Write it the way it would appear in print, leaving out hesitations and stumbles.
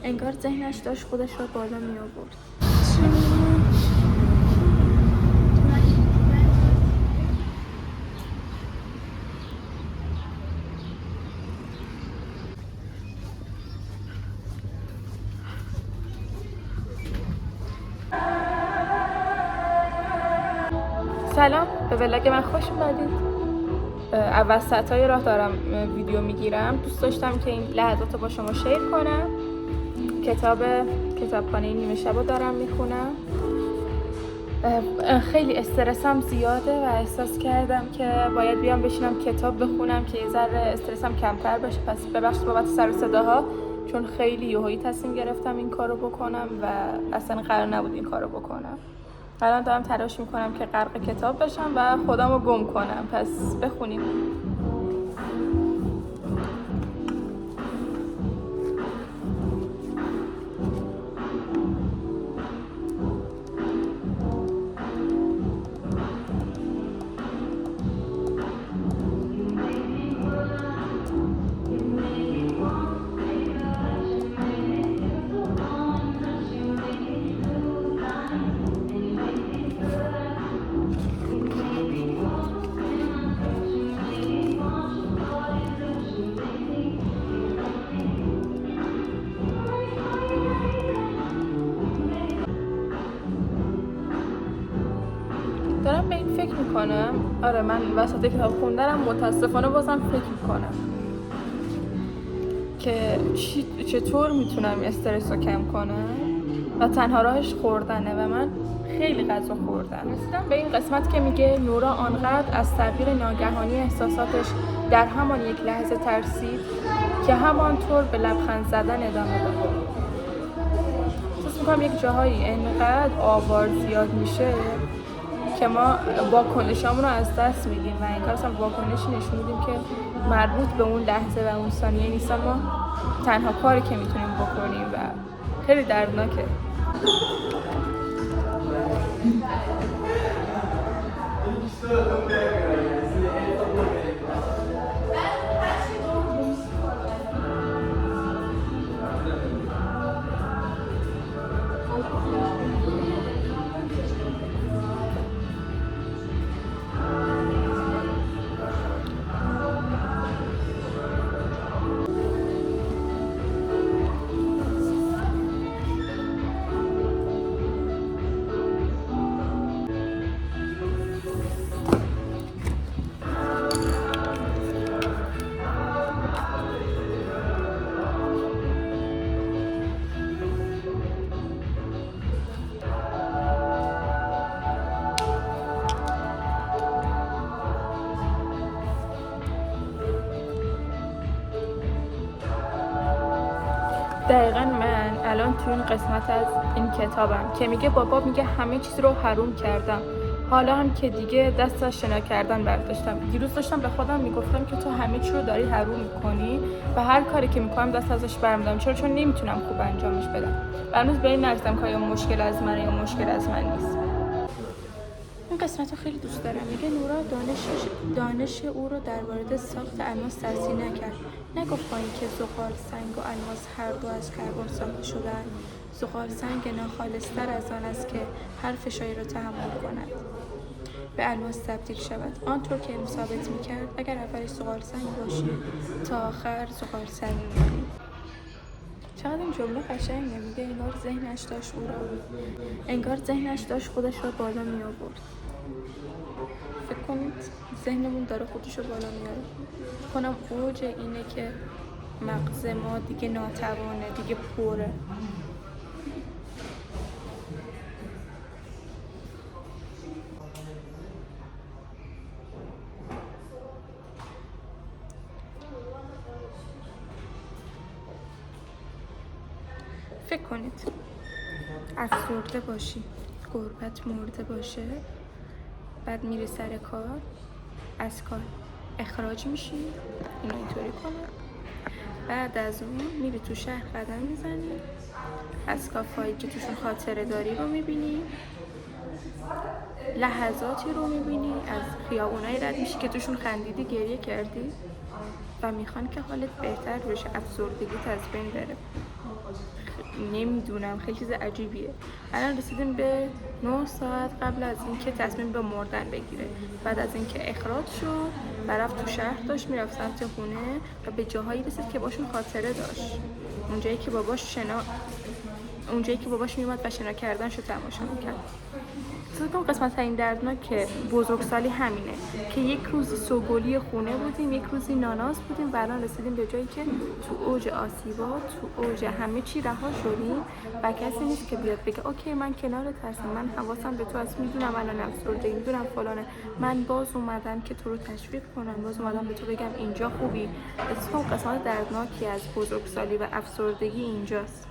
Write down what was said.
انگار ذهنش داشت خودش را بالا می آورد. سلام، به ولاگ من خوش اومدید. وسطای راه دارم ویدیو میگیرم. دوست داشتم که این لحظات رو با شما شیر کنم. کتابخانه نیمه شب رو دارم میخونم. خیلی استرسم زیاده و احساس کردم که باید بیام بشینم کتاب بخونم که یه ذره استرسم کمتر بشه. پس ببخشید بابت سر و صداها، چون خیلی یهویی تصمیم گرفتم این کارو بکنم و اصلا قرار نبود این کارو بکنم. الان دارم تلاش میکنم که غرق کتاب بشم و خودم رو گم کنم. پس بخونیم. دارم به این فکر میکنم. آره، من وسط کتاب خوندنم متاسفانه بازم فکر میکنم که چطور میتونم استرس رو کم کنم و تنها راهش خوردنه و من خیلی غذا خوردم. رسیدم به این قسمت که میگه نورا آنقدر از تغییر ناگهانی احساساتش در همان یک لحظه ترسید که همانطور به لبخند زدن ادامه داد. احساس میکنم یک جاهایی انقدر آوار زیاد میشه که ما واکنشامون رو از دست میدیم و این کار اصلا واکنشی نشون میدیم که مربوط به اون لحظه و اون ثانیه نیست. ما تنها کاری که میتونیم بکنیم و خیلی دردناکه. دقیقا من الان تو این قسمت از این کتابم که میگه بابا میگه همه چیز رو حروم کردم، حالا هم که دیگه دست از شنا کردن برداشتم. دیروز داشتم به خودم میگفتم که تو همه چی رو داری حروم میکنی و هر کاری که میکنم دست ازش برمیدارم. چون نمیتونم خوب انجامش بدم. و هنوز به این نرسیدم که آیا مشکل از منه یا مشکل از من نیست. این قسمت رو خیلی دوست دارم. میگه نورا دانش او رو در مورد ساخت الماس تحصیل نکرد. نگفت با اینکه زغال سنگ و الماس هر دو از کربن ساخته شدن، زغال سنگ ناخالص‌تر از آن است که هر فشاری را تحمل کند به الماس تبدیل شود. آنطور که ثابت میکرد اگر اولش زغال سنگ باشی تا آخر زغال سنگ می‌مانی. چقدر این جمله قشنگه. میگه انگار ذهنش داشت خودش را بالا می آورد. فکر کنید ذهنمون داره خودش رو بالا میاره. کنم اوج اینه که مغز ما دیگه ناتوانه، دیگه پره. فکر کنید افسرده باشی، گربت مرده باشه، بعد میری سر کار، از کار اخراج میشی، اینطوری کنه. بعد از اون میری تو شهر قدم میزنی، از کافه‌هایی که توشون خاطره داری رو میبینی، لحظاتی رو میبینی، از خیابونایی رد میشی که توشون خندیدی، گریه کردی و میخوان که حالت بهتر بشه، افسردگیت از بین بره. نمیدونم خیلی چیز عجیبیه. الان رسیدیم به 9 ساعت قبل از اینکه تصمیم به مردن بگیره. بعد از اینکه اخراج شد و رفت تو شهر، داشت میرفت سمت خونه و به جاهایی رسید که باشون خاطره داشت. اونجایی که باباش میومد و شنا کردنشو تماشا میکرد. اون قسمت این دردناک که بزرگسالی همینه که یک روزی سوگلی خونه بودیم، یک روزی ناناز بودیم و الان رسیدیم به جایی که تو اوج آسیبا، تو اوج همه چی رها شدیم و کسی نیست که بیاد بگه اوکی من کنارت هستم، من حواسم به تو هست، میدونم الان افسردگی، میدونم فلانه، من باز اومدم که تو رو تشویق کنم، باز اومدم به تو بگم اینجا خوبی. اون قسمت دردناکی از بزرگسالی و افسردگی اینجاست.